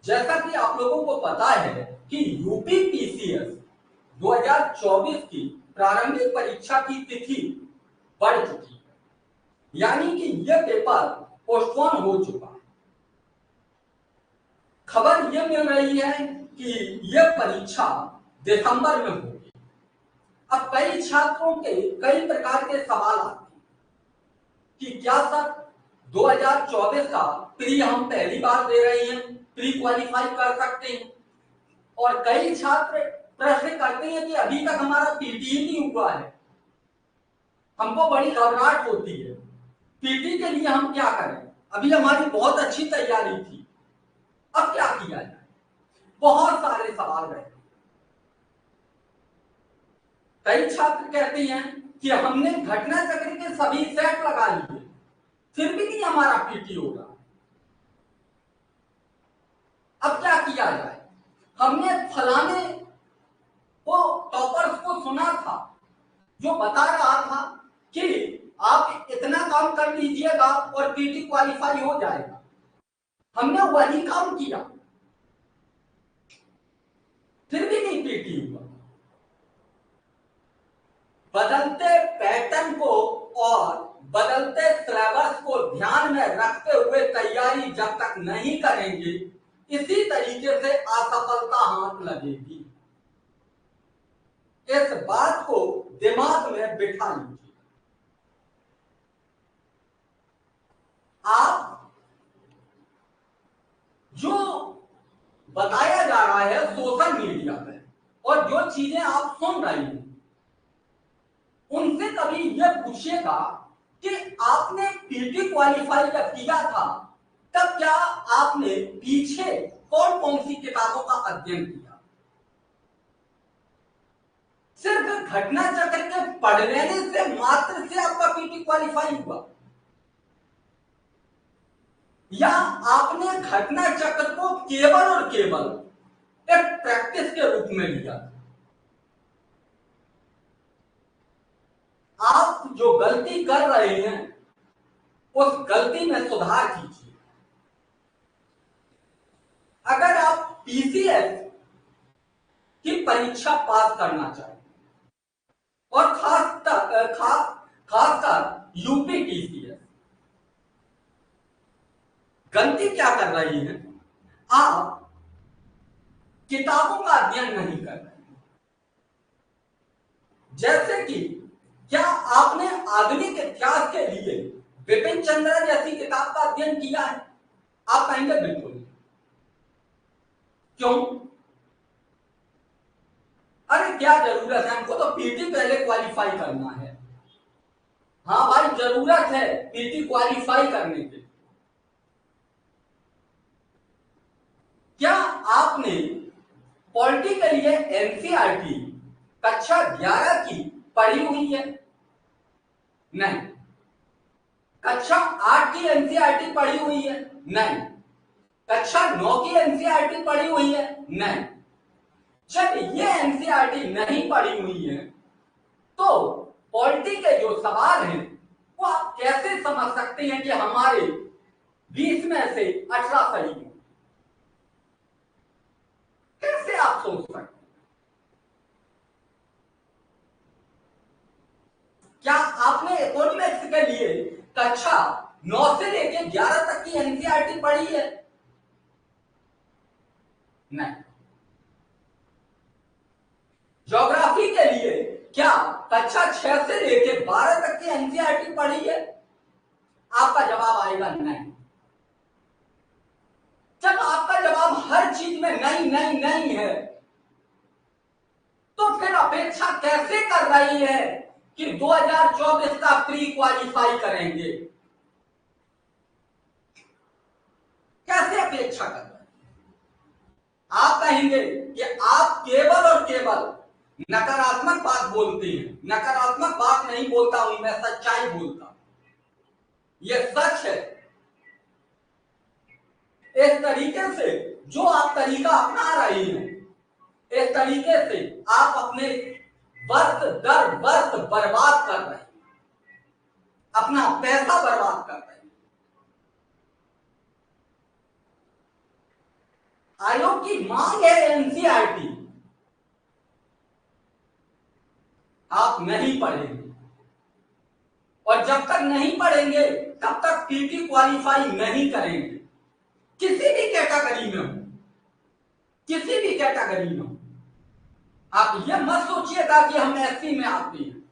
जैसा कि आप लोगों को पता है कि यूपी पीसीएस 2024 की प्रारंभिक परीक्षा की तिथि बढ़ चुकी है, यानी कि यह पेपर पोस्टपोन हो चुका है। खबर यह मिल रही है कि यह परीक्षा दिसंबर में होगी। अब कई छात्रों के कई प्रकार के सवाल आते हैं कि क्या सर 2024 का प्री हम पहली बार दे रहे हैं, प्री क्वालिफाई कर सकते हैं? और कई छात्र प्रश्न करते हैं कि अभी तक हमारा पीटी ही नहीं हुआ है, हमको बड़ी घबराहट होती है, पीटी के लिए हम क्या करें? अभी हमारी बहुत अच्छी तैयारी थी, अब क्या किया जाए? बहुत सारे सवाल रहते हैं। कई छात्र कहते हैं कि हमने घटना चक्र के सभी सेट लगा लिए, फिर भी नहीं हमारा पीटी होगा, अब क्या किया जाए? हमने फलाने को टॉपर्स को सुना था जो बता रहा था कि आप इतना काम कर लीजिएगा और पीटी क्वालिफाई हो जाएगा, हमने वही काम किया, फिर भी नहीं पीटी हुआ। बदलते पैटर्न को और बदलते सिलेबस को ध्यान में रखते हुए तैयारी जब तक नहीं करेंगे, इसी तरीके से असफलता हाथ लगेगी। इस बात को दिमाग में बिठा लीजिए। आप जो बताया जा रहा है सोशल मीडिया पे और जो चीजें आप सुन रहे हैं, उनसे कभी यह पूछिएगा कि आपने पीटी क्वालिफाई जब किया था तब क्या आपने पीछे कौन कौन सी किताबों का अध्ययन किया? सिर्फ घटना चक्र के पढ़ लेने से मात्र से आपका पीटी क्वालिफाई हुआ, या आपने घटना चक्र को केवल और केवल एक प्रैक्टिस के रूप में लिया? आप जो गलती कर रहे हैं उस गलती में सुधार कीजिए। अगर आप पीसीएस की परीक्षा पास करना चाहते और खासकर यूपी पीसीएस, गलती क्या कर रही है? आप किताबों का अध्ययन नहीं कर रहे। जैसे कि क्या आपने आधुनिक इतिहास के लिए बिपिन चंद्र जैसी किताब का अध्ययन किया है? आप कहेंगे बिल्कुल। क्यों? अरे क्या जरूरत है, हमको तो पीटी पहले क्वालिफाई करना है। हाँ भाई, जरूरत है पीटी क्वालिफाई करने की। क्या आपने पॉलिटी के लिए एनसीईआरटी कक्षा 11 की पढ़ी हुई है? नहीं। कक्षा 8 की एनसीईआरटी पढ़ी हुई है? नहीं। कक्षा 9 की एनसीईआरटी पढ़ी हुई है? नहीं। जब ये एनसीईआरटी नहीं पढ़ी हुई है तो पॉलिटी के जो सवाल हैं वो आप कैसे समझ सकते हैं कि हमारे 20 में से 18 सही है? कैसे आप सोच सकते हैं? क्या आपने इकोनॉमिक्स के लिए कक्षा 9 से लेकर 11 तक की एनसीईआरटी पढ़ी है? नहीं। ज्योग्राफी के लिए क्या कक्षा 6 से लेकर 12 तक की एनसीईआरटी पढ़ी है? आपका जवाब आएगा नहीं। जब आपका जवाब हर चीज में नहीं नहीं नहीं है तो फिर अपेक्षा कैसे कर रही है कि 2024 का प्री क्वालिफाई करेंगे? कैसे अपेक्षा कर रहे हैं? आप कहेंगे कि आप केवल और केवल नकारात्मक बात बोलते हैं। नकारात्मक बात नहीं बोलता हूं मैं, सच्चाई बोलता हूं। यह सच है। इस तरीके से जो आप तरीका अपना रहे हैं, इस तरीके से आप अपने वर्ष दर वर्ष बर्बाद कर रहे हैं, अपना पैसा बर्बाद कर रहे हैं। आयोग की मांग है एनसीईआरटी, आप नहीं पढ़ेंगे और जब तक नहीं पढ़ेंगे तब तक पीटी क्वालिफाई नहीं करेंगे, किसी भी कैटेगरी में हो, किसी भी कैटेगरी में हो। आप ये मत सोचिएगा कि हम एससी में आते हैं,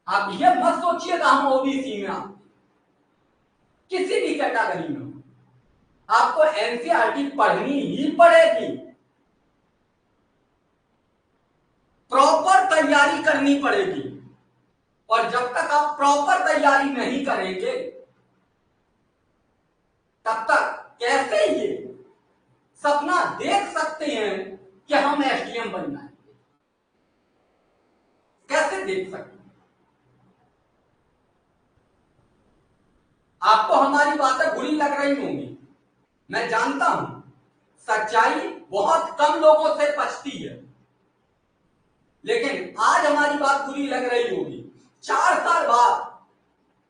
आप ये मत सोचिएगा हम ओबीसी में आते हैं, किसी भी कैटेगरी में हो आपको एनसीईआरटी पढ़नी ही पड़ेगी, प्रॉपर तैयारी करनी पड़ेगी। और जब तक आप प्रॉपर तैयारी नहीं करेंगे तब तक कैसे ये सपना देख सकते हैं कि हम एसडीएम बन जाएंगे, कैसे देख सकते हैं? आपको हमारी बातें बुरी लग रही होंगी, मैं जानता हूं, सच्चाई बहुत कम लोगों से पचती है, लेकिन आज हमारी बात बुरी लग रही होगी। 4 साल बाद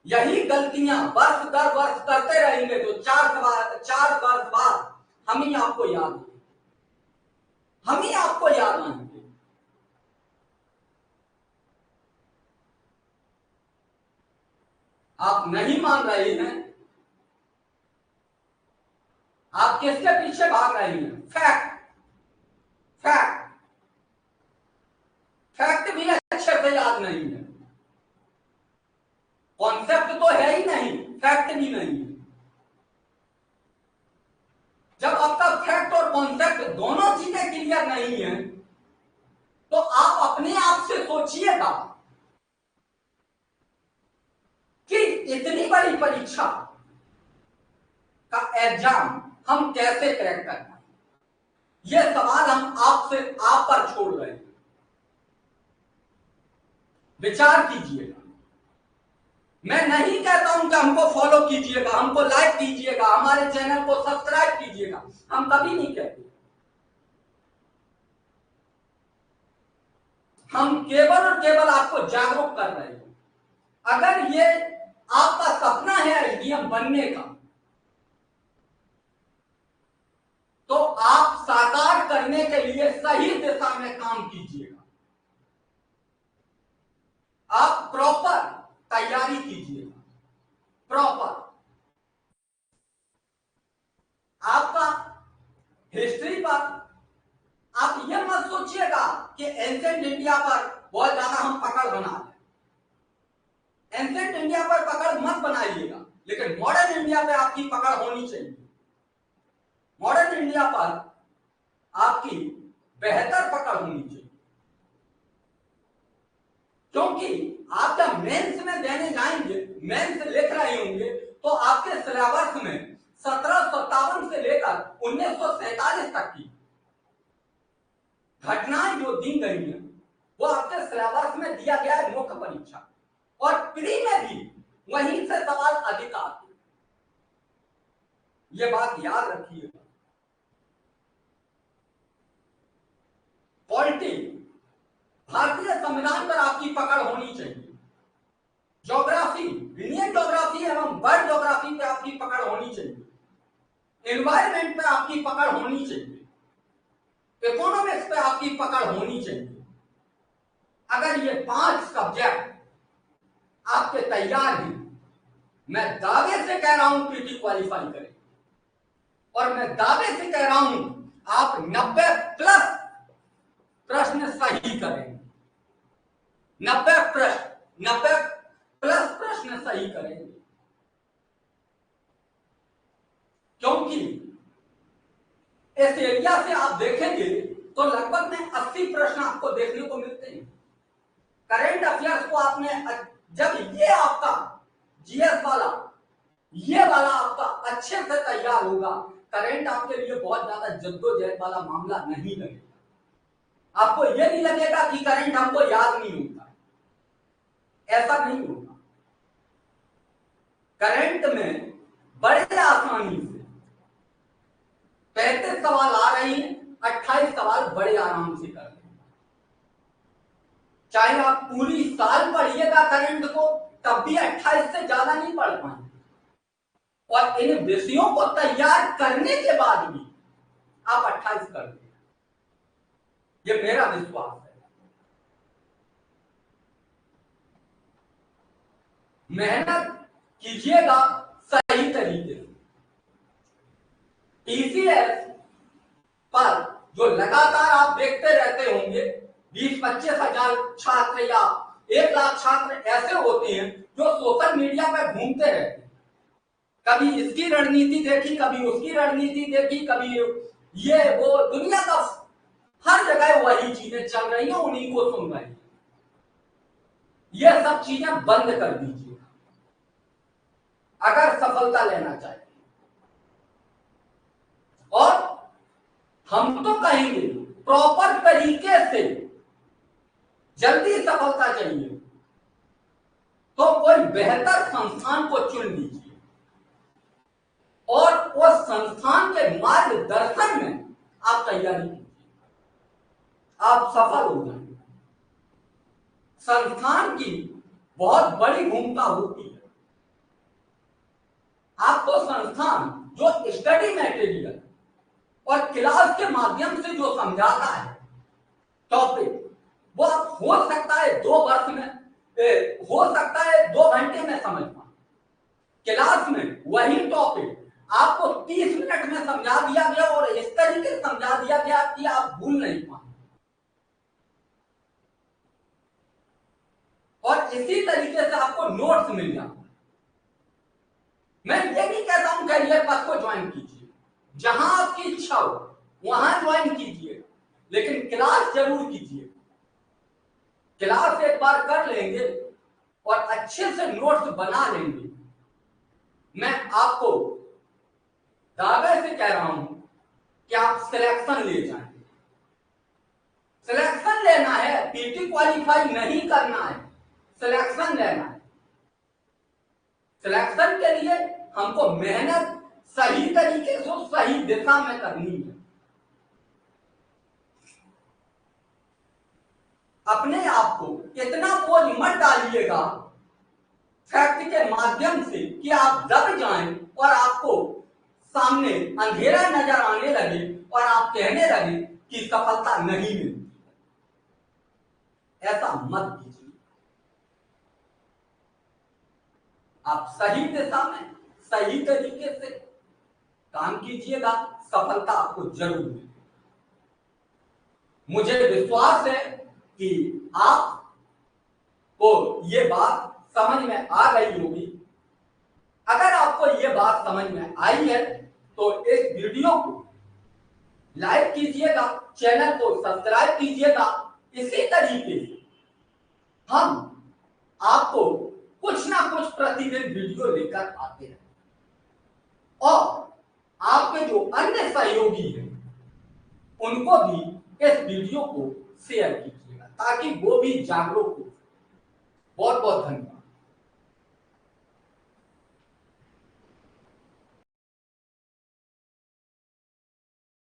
यही गलतियां वर्ष दर वर्ष करते रहेंगे तो 4 वर्ष बाद हम ही आपको याद आएंगे, हम ही आपको याद आएंगे। आप नहीं मान रहे हैं, आप किसके पीछे भाग रहे हैं? फैक्ट, फैक्ट, फैक्ट भी अच्छे से याद नहीं है, कॉन्सेप्ट तो है ही नहीं, फैक्ट भी नहीं है। जब आपका फैक्ट और कॉन्सेप्ट दोनों चीजें क्लियर नहीं है तो आप अपने आप से सोचिएगा कि इतनी बड़ी परीक्षा का एग्जाम हम कैसे क्रैक कर पाए। यह सवाल हम आपसे आप पर छोड़ रहे हैं, विचार कीजिएगा। मैं नहीं कहता हूं कि हमको फॉलो कीजिएगा, हमको लाइक कीजिएगा, हमारे चैनल को सब्सक्राइब कीजिएगा, हम कभी नहीं कहते। हम केवल और केवल आपको जागरूक कर रहे हैं। अगर ये आपका सपना है एसडीएम बनने का तो आप साकार करने के लिए सही दिशा में काम कीजिएगा, आप प्रॉपर तैयारी कीजिएगा, प्रॉपर। आपका हिस्ट्री पर आप यह मत सोचिएगा कि एंशिएंट इंडिया पर बहुत ज्यादा हम पकड़ बना लें, एंशिएंट इंडिया पर पकड़ मत बनाइएगा, लेकिन मॉडर्न इंडिया पे आपकी पकड़ होनी चाहिए। मॉडर्न इंडिया पर आपकी बेहतर पकड़ होनी चाहिए, क्योंकि आप जब मेंस में देने जाएंगे, मेंस लिख रहे होंगे तो आपके सिलेबस में 1757 से लेकर 1947 तक की घटनाएं जो दी गई हैं वो आपके सिलेबस में दिया गया है मुख्य परीक्षा, और प्री में भी वहीं से सवाल अधिक आते हैं, ये बात याद रखिएगा। पॉलिटी, भारतीय संविधान पर आपकी पकड़ होनी चाहिए। ज्योग्राफी, इंडियन ज्योग्राफी एवं वर्ल्ड ज्योग्राफी पे आपकी पकड़ होनी चाहिए। एनवायरमेंट पे आपकी पकड़ होनी चाहिए। इकोनॉमिक्स पे आपकी पकड़ होनी चाहिए। अगर ये 5 सब्जेक्ट आपके तैयार हैं, मैं दावे से कह रहा हूं पीटी क्वालिफाई करें, और मैं दावे से कह रहा हूं आप 90+ प्रश्न सही करेंगे, 90+ प्रश्न सही करेंगे, क्योंकि इस एरिया से आप देखेंगे तो लगभग में 80 प्रश्न आपको देखने को मिलते हैं। करंट अफेयर्स को आपने जब ये आपका जीएस वाला, ये वाला आपका अच्छे से तैयार होगा, करंट आपके लिए बहुत ज्यादा जद्दोजहद वाला मामला नहीं लगेगा। आपको ये नहीं लगेगा कि करंट हमको याद नहीं होता, ऐसा नहीं होगा। करंट में बड़े आसानी से 35 सवाल आ रही हैं, 28 सवाल बड़े आराम से कर लेंगे। चाहे आप पूरी साल पढ़िएगा करंट को, तब भी 28 से ज्यादा नहीं पढ़ पाएंगे। और इन विषयों को तैयार करने के बाद भी सैक्रिफाइस कर दिया, ये मेरा विश्वास है। मेहनत कीजिएगा सही तरीके से। टीसीएस पर जो लगातार आप देखते रहते होंगे 20-25 हजार छात्र या 1 लाख छात्र ऐसे होते हैं जो सोशल मीडिया पर घूमते रहते हैं, कभी इसकी रणनीति देखी, कभी उसकी रणनीति देखी, कभी ये वो, दुनिया का हर जगह वही चीजें चल रही हैं, उन्हीं को सुन रहे हैं। ये सब चीजें बंद कर दीजिए अगर सफलता लेना चाहते हैं। और हम तो कहेंगे प्रॉपर तरीके से जल्दी सफलता चाहिए तो कोई बेहतर संस्थान को चुन लीजिए और उस संस्थान के मार्गदर्शन में आप तैयारी कीजिए, आप सफल हो जाएंगे। संस्थान की बहुत बड़ी भूमिका होती है। आपको संस्थान जो स्टडी मटेरियल और क्लास के माध्यम से जो समझाता है टॉपिक, वो हो सकता है 2 वर्ष में, हो सकता है 2 घंटे में समझ पाए। क्लास में वही टॉपिक आपको 30 मिनट में समझा दिया गया और इस तरीके से समझा दिया गया कि आप भूल नहीं पाए। और इसी तरीके से आपको नोट्स मिल जाता है। मैं ये नहीं कहता हूं कैरियर पाथ को ज्वाइन कीजिए, जहां आपकी इच्छा हो वहां ज्वाइन कीजिए, लेकिन क्लास जरूर कीजिए। क्लास एक बार कर लेंगे और अच्छे से नोट्स बना लेंगे, मैं आपको दावे से कह रहा हूं कि आप सिलेक्शन ले जाएंगे। सिलेक्शन लेना है, पीटी क्वालिफाई नहीं करना है, सिलेक्शन लेना है। सिलेक्शन के लिए हमको मेहनत सही तरीके से सही दिशा में करनी है। अपने आप को इतना बोझ मत डालिएगा फैक्ट के माध्यम से कि आप दब जाएं और आपको सामने अंधेरा नजर आने लगे और आप कहने लगे कि सफलता नहीं मिलती। ऐसा मत कीजिए। आप सही दिशा में सही तरीके से काम कीजिएगा, सफलता आपको जरूर मिलेगी। मुझे विश्वास है कि आपको ये बात समझ में आ गई होगी। अगर आपको ये बात समझ में आई है तो इस वीडियो को लाइक कीजिएगा, चैनल को सब्सक्राइब कीजिएगा। इसी तरीके से हम आपको कुछ ना कुछ प्रतिदिन वीडियो लेकर आते हैं और आपके जो अन्य सहयोगी हैं उनको भी इस वीडियो को शेयर कीजिएगा ताकि वो भी जागरूक हो। बहुत बहुत धन्यवाद।